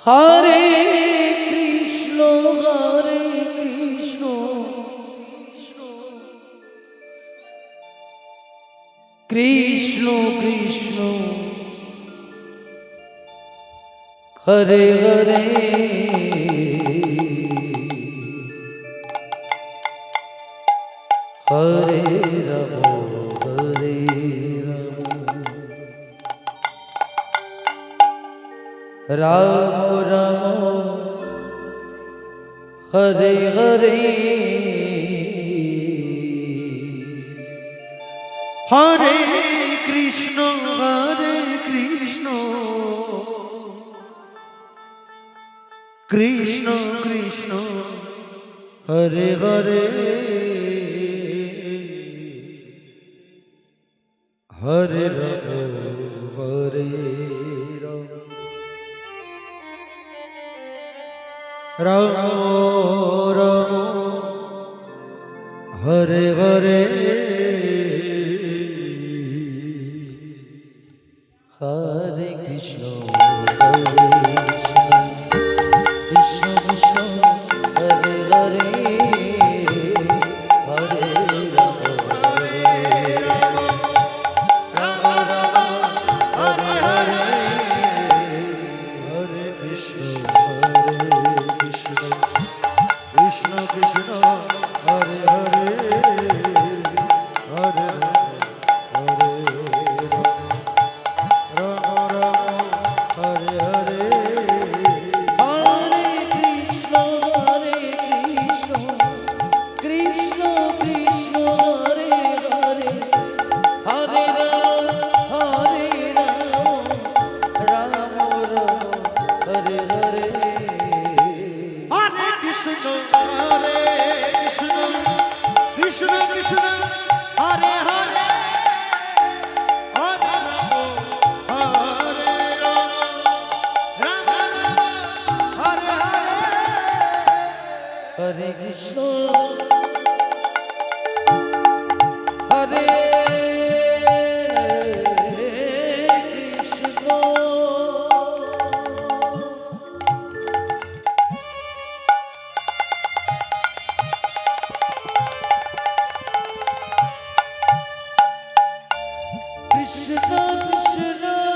Hare Krishna Hare Krishna Krishna Krishna Hare Hare Hare Ram Hare Ram Ram Hare Hare Hare Krishna Krishna Krishna Hare Hare Hare Ram Hare Ram Ram Hare Hare Hare Krishna Hare Krishna Krishna Krishna Hare Hare Hare Ram Ram Ram Hare Hare Hare Krishna Krishna Krishna Hare Hare Hare Hare Krishna, Hare Krishna, Krishna Krishna,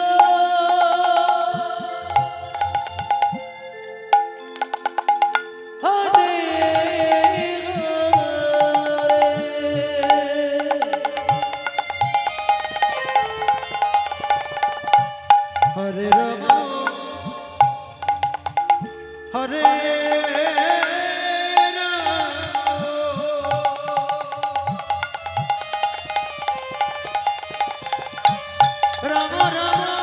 Hare Hare Rama, Hare Rama, Rama Rama,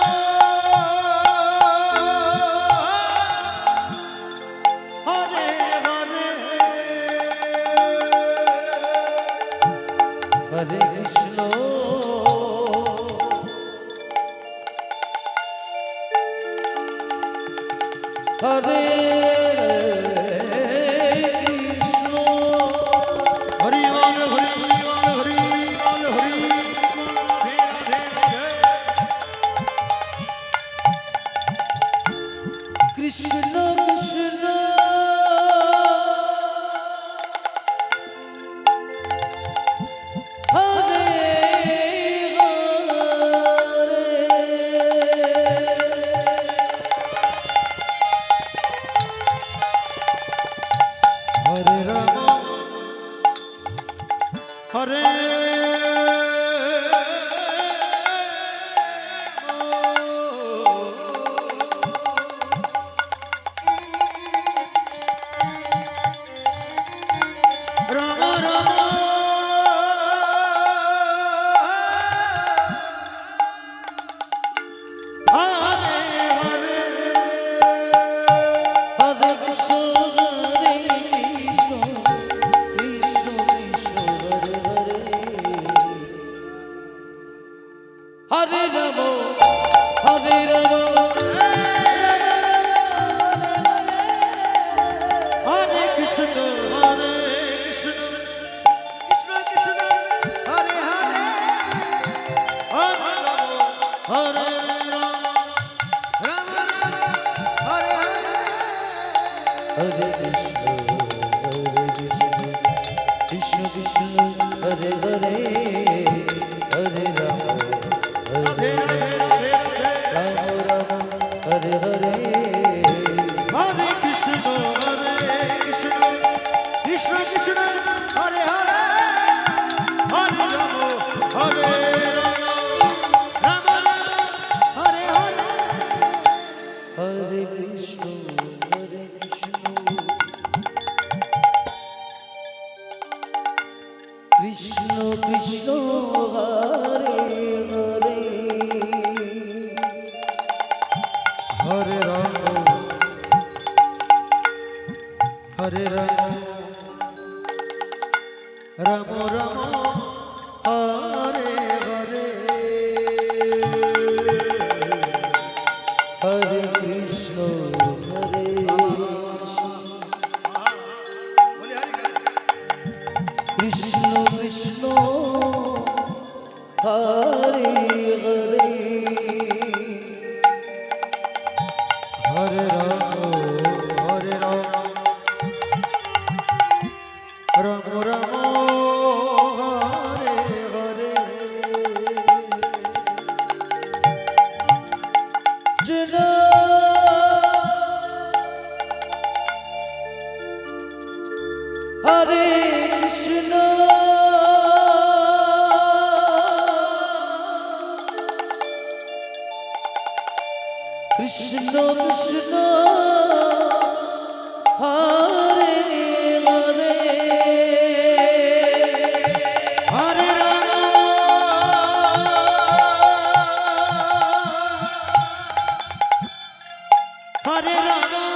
Hare Hare, Hare Krishna, Hare Krishna, Hari Ram, Hari Ram, Hari Ram, Hari Krishna Krishna, Hare Hare Rama, Hare Rama Rama, Hare Hare, Hare Krishna, Hare Krishna, Hare Krishna, Krishna Krishna, Hare Hare, Hare Rama, Hare Rama, Rama Hare Hare. Hare Krishna, Krishna Krishna, Hare Hare, Hare Rama, Hare Rama, Rama Hare Hare. Hare Krishna, Krishna Krishna, Hare Hare, Hare Rama, Hare Rama, Rama Rama, Hare Hare. Hare Krishna, Hare Krishna, Krishna, Hare Hare, Hare Rama, Hare Rama, Rama Rama, Hare Hare. Jana Hare Krishna, Krishna Krishna, Hare Hare, Hare Rama, Hare Rama,